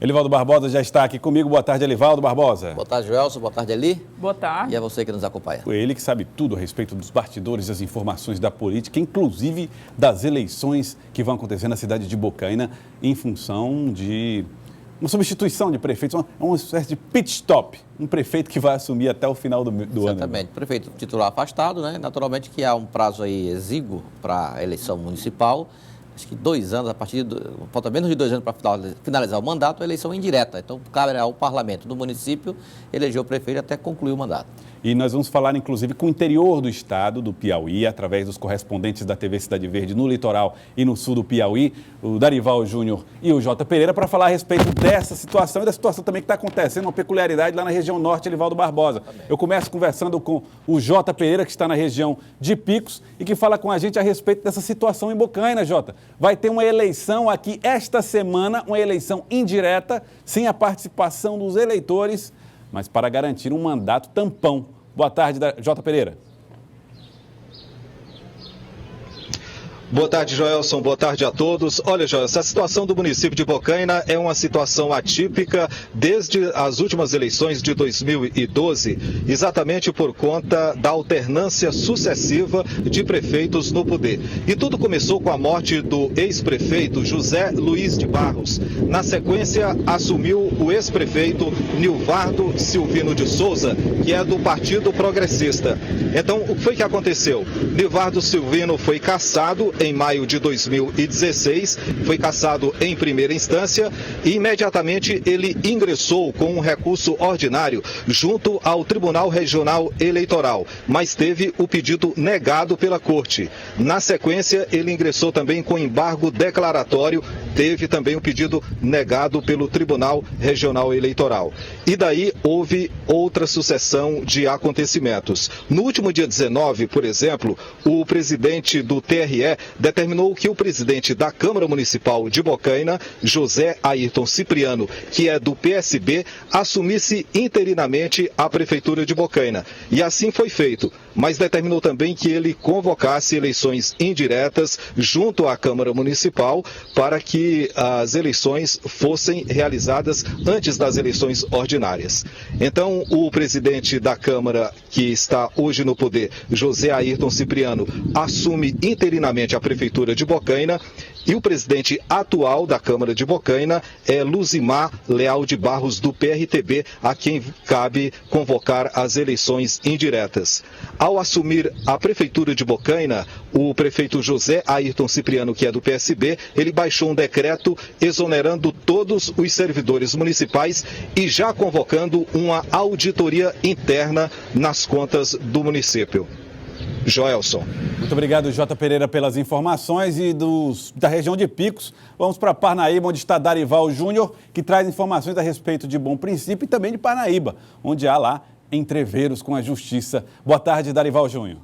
Elivaldo Barbosa já está aqui comigo. Boa tarde, Elivaldo Barbosa. Boa tarde, Joelson. Boa tarde, Eli. Boa tarde. E a você que nos acompanha. Foi ele que sabe tudo a respeito dos bastidores, das informações da política, inclusive das eleições que vão acontecer na cidade de Bocaina, em função de uma substituição de prefeitos, uma espécie de pit stop. Um prefeito que vai assumir até o final do ano. Exatamente. Prefeito titular afastado, né? Naturalmente que há um prazo aí exíguo para a eleição municipal. Acho que 2 anos, falta menos de 2 anos para finalizar o mandato, a eleição é indireta. Então, cabe ao parlamento do município eleger o prefeito até concluir o mandato. E nós vamos falar, inclusive, com o interior do estado, do Piauí, através dos correspondentes da TV Cidade Verde no litoral e no sul do Piauí, o Darival Júnior e o Jota Pereira, para falar a respeito dessa situação e da situação também que está acontecendo, uma peculiaridade lá na região norte, Elivaldo Barbosa. Eu começo conversando com o Jota Pereira, que está na região de Picos e que fala com a gente a respeito dessa situação em Bocaina, Jota. Vai ter uma eleição aqui esta semana, uma eleição indireta, sem a participação dos eleitores, mas para garantir um mandato tampão. Boa tarde, Jota Pereira. Boa tarde, Joelson. Boa tarde a todos. Olha, Joelson, a situação do município de Bocaina é uma situação atípica desde as últimas eleições de 2012, exatamente por conta da alternância sucessiva de prefeitos no poder. E tudo começou com a morte do ex-prefeito José Luiz de Barros. Na sequência, assumiu o ex-prefeito Nilvardo Silvino de Souza, que é do Partido Progressista. Então, o que foi que aconteceu? Nilvardo Silvino foi cassado em maio de 2016, foi cassado em primeira instância e imediatamente ele ingressou com um recurso ordinário junto ao Tribunal Regional Eleitoral, mas teve o pedido negado pela Corte. Na sequência, ele ingressou também com embargo declaratório, teve também o pedido negado pelo Tribunal Regional Eleitoral. E daí houve outra sucessão de acontecimentos. No último dia 19, por exemplo, o presidente do TRE determinou que o presidente da Câmara Municipal de Bocaina, José Ayrton Cipriano, que é do PSB, assumisse interinamente a Prefeitura de Bocaina. E assim foi feito, mas determinou também que ele convocasse eleições indiretas junto à Câmara Municipal para que as eleições fossem realizadas antes das eleições ordinárias. Então, o presidente da Câmara, que está hoje no poder, José Ayrton Cipriano, assume interinamente a Prefeitura de Bocaina e o presidente atual da Câmara de Bocaina é Luzimar Leal de Barros, do PRTB, a quem cabe convocar as eleições indiretas. Ao assumir a Prefeitura de Bocaina, o prefeito José Ayrton Cipriano, que é do PSB, ele baixou um decreto exonerando todos os servidores municipais e já convocando uma auditoria interna nas contas do município. Joelson. Muito obrigado, Jota Pereira, pelas informações e da região de Picos. Vamos para Parnaíba, onde está Darival Júnior, que traz informações a respeito de Bom Princípio e também de Parnaíba, onde há lá entreveros com a Justiça. Boa tarde, Darival Júnior.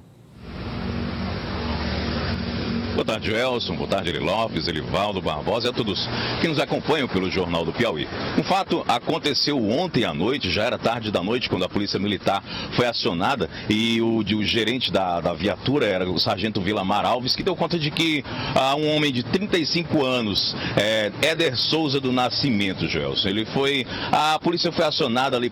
Boa tarde, Elson. Boa tarde, Eli Lopes, Elivaldo Barbosa e a todos que nos acompanham pelo Jornal do Piauí. Um fato aconteceu ontem à noite, já era tarde da noite, quando a Polícia Militar foi acionada e o gerente da viatura era o sargento Vilamar Alves, que deu conta de que um homem de 35 anos, Éder Souza do Nascimento, Gelson, a polícia foi acionada ali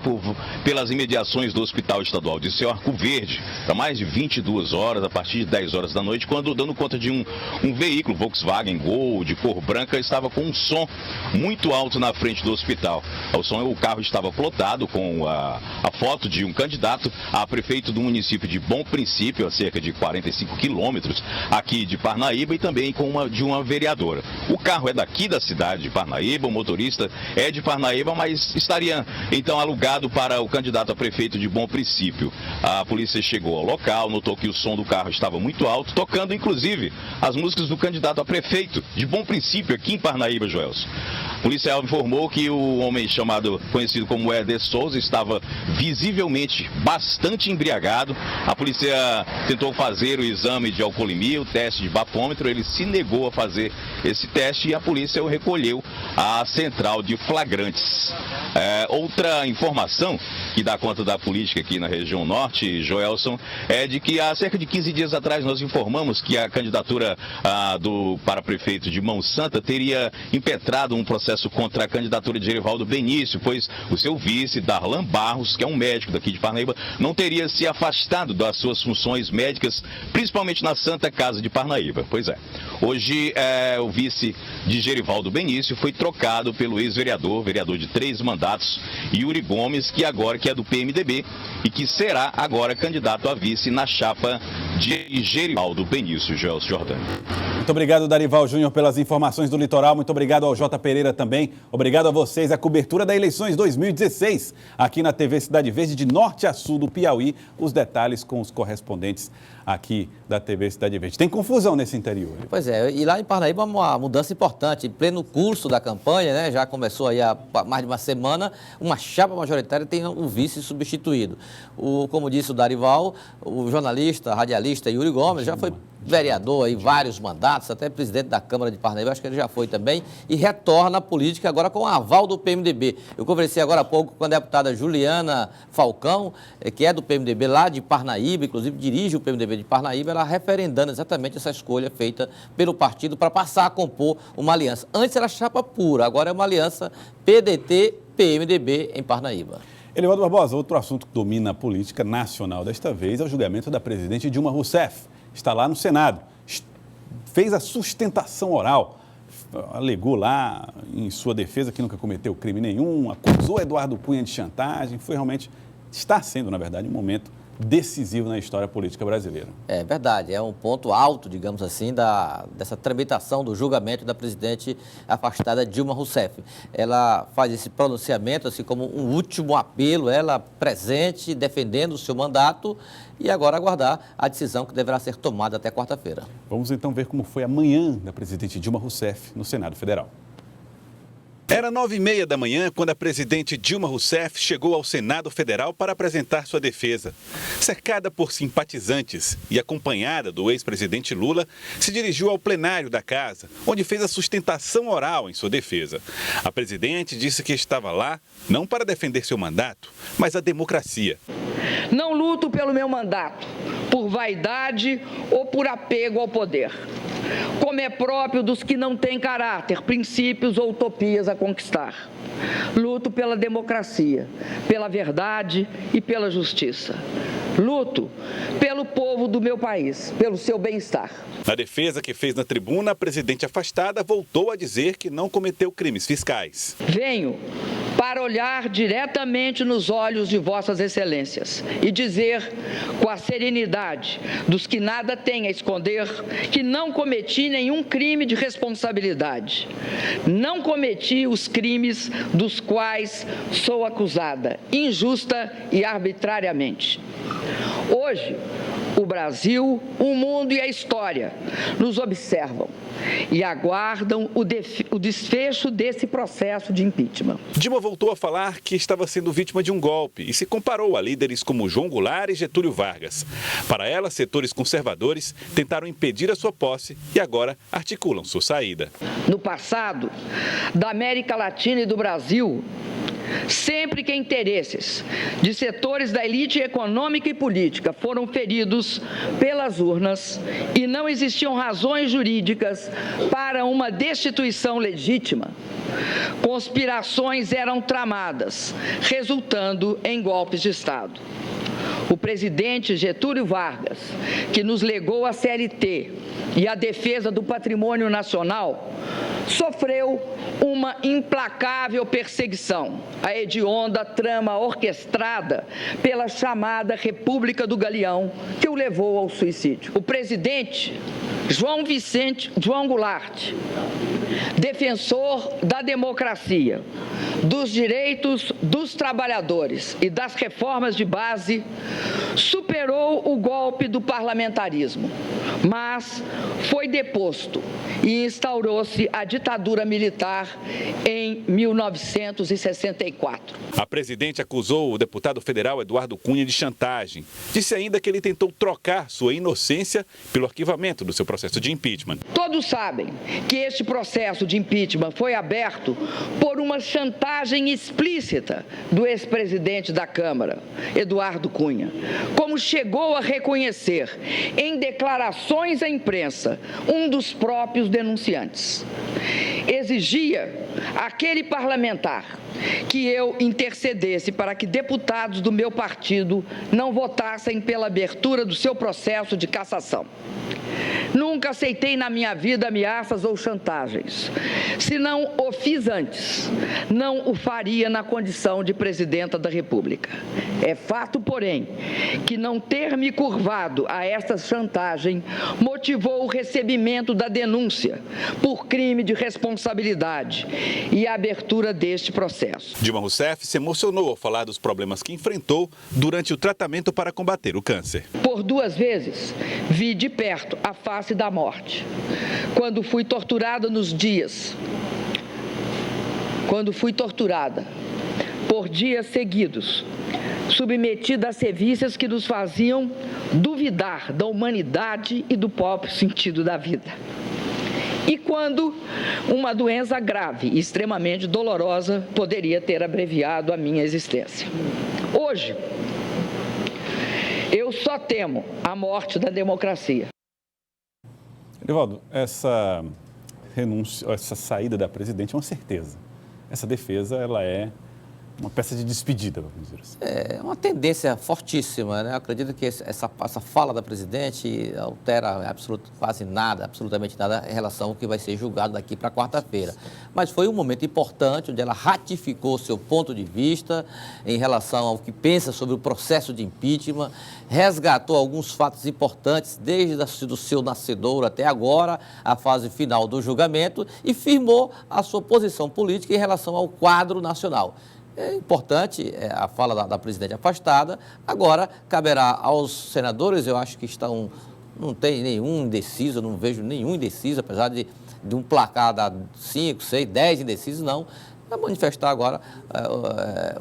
pelas imediações do Hospital Estadual de Seu Arco Verde, para mais de 22 horas, a partir de 10 horas da noite, quando dando conta de um veículo Volkswagen Gol de cor branca estava com um som muito alto na frente do hospital. O carro estava plotado com a foto de um candidato a prefeito do município de Bom Princípio, a cerca de 45 quilômetros aqui de Parnaíba, e também de uma vereadora. O carro é daqui da cidade de Parnaíba, o motorista é de Parnaíba, mas estaria então alugado para o candidato a prefeito de Bom Princípio. A polícia chegou ao local, notou que o som do carro estava muito alto, tocando inclusive as músicas do candidato a prefeito de Bom Princípio aqui em Parnaíba, Joelson. O policial informou que o homem conhecido como Éder Souza, estava visivelmente bastante embriagado. A polícia tentou fazer o exame de alcoolemia, o teste de bafômetro, ele se negou a fazer esse teste e a polícia o recolheu à central de flagrantes. Outra informação que dá conta da política aqui na região norte, Joelson, é de que há cerca de 15 dias atrás nós informamos que a candidatura para prefeito de Mão Santa teria impetrado um processo processo contra a candidatura de Gerivaldo Benício, pois o seu vice, Darlan Barros, que é um médico daqui de Parnaíba, não teria se afastado das suas funções médicas, principalmente na Santa Casa de Parnaíba. Pois é. Hoje, o vice de Gerivaldo Benício foi trocado pelo ex-vereador, vereador de 3 mandatos, Yuri Gomes, que é do PMDB e que será agora candidato a vice na chapa de Gerivaldo Benício. Gelson Jordão. Muito obrigado, Darival Júnior, pelas informações do Litoral. Muito obrigado ao Jota Pereira também. Obrigado a vocês. A cobertura das eleições 2016 aqui na TV Cidade Verde, de norte a sul do Piauí. Os detalhes com os correspondentes aqui da TV Cidade Verde. Tem confusão nesse interior. Pois é, e lá em Parnaíba uma mudança importante. Em pleno curso da campanha, né, já começou aí há mais de uma semana, uma chapa majoritária tem um vice substituído. Como disse o Darival, o jornalista, radialista Yuri Gomes já foi vereador aí, vários mandatos, até presidente da Câmara de Parnaíba, acho que ele já foi também, e retorna à política agora com o aval do PMDB. Eu conversei agora há pouco com a deputada Juliana Falcão, que é do PMDB lá de Parnaíba, inclusive dirige o PMDB de Parnaíba, ela referendando exatamente essa escolha feita pelo partido para passar a compor uma aliança. Antes era chapa pura, agora é uma aliança PDT-PMDB em Parnaíba. Elivaldo Barbosa, outro assunto que domina a política nacional desta vez é o julgamento da presidente Dilma Rousseff. Está lá no Senado, fez a sustentação oral, alegou lá em sua defesa que nunca cometeu crime nenhum, acusou Eduardo Cunha de chantagem, está sendo, na verdade, um momento decisivo na história política brasileira. É verdade, é um ponto alto, digamos assim, dessa tramitação do julgamento da presidente afastada Dilma Rousseff. Ela faz esse pronunciamento assim como um último apelo, ela presente, defendendo o seu mandato e agora aguardar a decisão que deverá ser tomada até quarta-feira. Vamos então ver como foi a manhã da presidente Dilma Rousseff no Senado Federal. Era 9h30 da manhã quando a presidente Dilma Rousseff chegou ao Senado Federal para apresentar sua defesa. Cercada por simpatizantes e acompanhada do ex-presidente Lula, se dirigiu ao plenário da casa, onde fez a sustentação oral em sua defesa. A presidente disse que estava lá não para defender seu mandato, mas a democracia. Não luto pelo meu mandato, por vaidade ou por apego ao poder, como é próprio dos que não têm caráter, princípios ou utopias a conquistar. Luto pela democracia, pela verdade e pela justiça. Luto pelo povo do meu país, pelo seu bem-estar. Na defesa que fez na tribuna, a presidente afastada voltou a dizer que não cometeu crimes fiscais. Venho para olhar diretamente nos olhos de vossas excelências e dizer com a serenidade dos que nada têm a esconder que não cometi nenhum crime de responsabilidade. Não cometi os crimes dos quais sou acusada, injusta e arbitrariamente. Hoje, o Brasil, o mundo e a história nos observam e aguardam o desfecho desse processo de impeachment. Dilma voltou a falar que estava sendo vítima de um golpe e se comparou a líderes como João Goulart e Getúlio Vargas. Para ela, setores conservadores tentaram impedir a sua posse e agora articulam sua saída. No passado, da América Latina e do Brasil, sempre que interesses de setores da elite econômica e política foram feridos pelas urnas e não existiam razões jurídicas para uma destituição legítima, conspirações eram tramadas, resultando em golpes de Estado. O presidente Getúlio Vargas, que nos legou a CLT e a defesa do patrimônio nacional, sofreu uma implacável perseguição, a hedionda trama orquestrada pela chamada República do Galeão, que o levou ao suicídio. O presidente João Goulart, defensor da democracia, dos direitos dos trabalhadores e das reformas de base, superou o golpe do parlamentarismo, mas foi deposto e instaurou-se a ditadura militar em 1964. A presidente acusou o deputado federal Eduardo Cunha de chantagem. Disse ainda que ele tentou trocar sua inocência pelo arquivamento do seu processo de impeachment. Todos sabem que este processo processo de impeachment foi aberto por uma chantagem explícita do ex-presidente da Câmara, Eduardo Cunha, como chegou a reconhecer em declarações à imprensa um dos próprios denunciantes. Exigia aquele parlamentar que eu intercedesse para que deputados do meu partido não votassem pela abertura do seu processo de cassação. Nunca aceitei na minha vida ameaças ou chantagens. Se não o fiz antes, não o faria na condição de presidenta da República. É fato, porém, que não ter me curvado a esta chantagem motivou o recebimento da denúncia por crime de responsabilidade e a abertura deste processo. Dilma Rousseff se emocionou ao falar dos problemas que enfrentou durante o tratamento para combater o câncer. Por 2 vezes, vi de perto a face da morte. Quando fui torturada por dias seguidos, submetida a sevícias que nos faziam duvidar da humanidade e do próprio sentido da vida. E quando uma doença grave e extremamente dolorosa poderia ter abreviado a minha existência. Hoje, eu só temo a morte da democracia. Edivaldo, essa renúncia, essa saída da presidente é uma certeza. Essa defesa, ela é uma peça de despedida, vamos dizer assim. É uma tendência fortíssima, né? Eu acredito que essa fala da presidente altera absolutamente nada em relação ao que vai ser julgado daqui para quarta-feira. Mas foi um momento importante onde ela ratificou seu ponto de vista em relação ao que pensa sobre o processo de impeachment, resgatou alguns fatos importantes desde o seu nascedouro até agora, a fase final do julgamento, e firmou a sua posição política em relação ao quadro nacional. É importante a fala da presidente afastada. Agora, caberá aos senadores, eu acho que não tem nenhum indeciso, não vejo nenhum indeciso, apesar de um placar dar 5, 6, 10 indecisos, não. É manifestar agora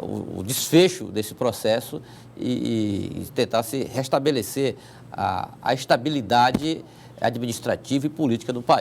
o desfecho desse processo e tentar se restabelecer a estabilidade administrativa e política do país.